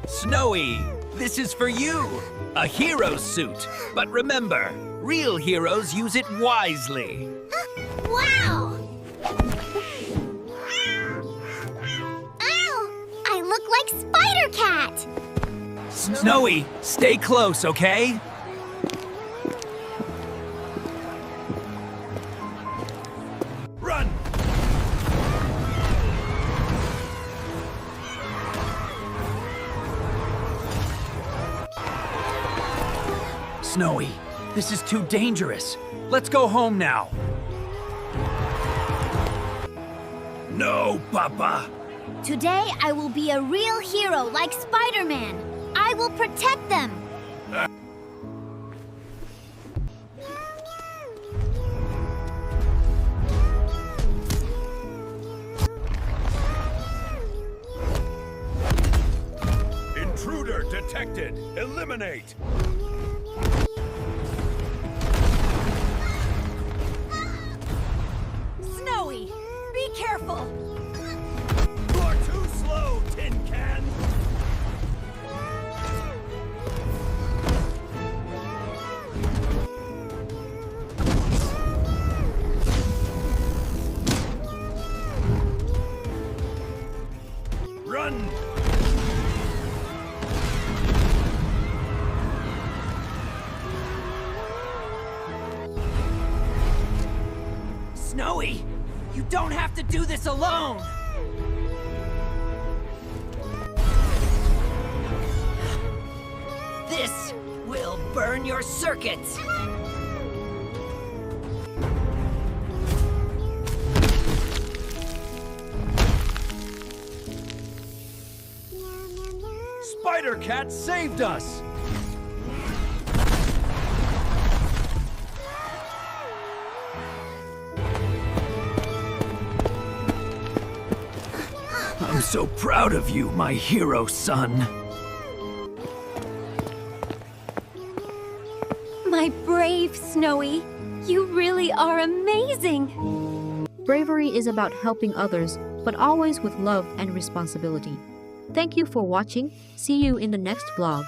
Snowy, this is for you. A hero suit. But remember, real heroes use it wisely. Wow! Ow! I look like Spider-Cat! Snowy, stay close, okay? Run! Snowy, this is too dangerous. Let's go home now. No, Papa. Today I will be a real hero like Spider-Man. I will protect them. Intruder detected. Eliminate. Snowy, be careful. You're too slow, Tin Can. Run! Snowy, you don't have to do this alone! This will burn your circuits! Spider-Cat saved us! I'm so proud of you, my hero son. My brave Snowy, you really are amazing. Bravery is about helping others, but always with love and responsibility. Thank you for watching. See you in the next vlog.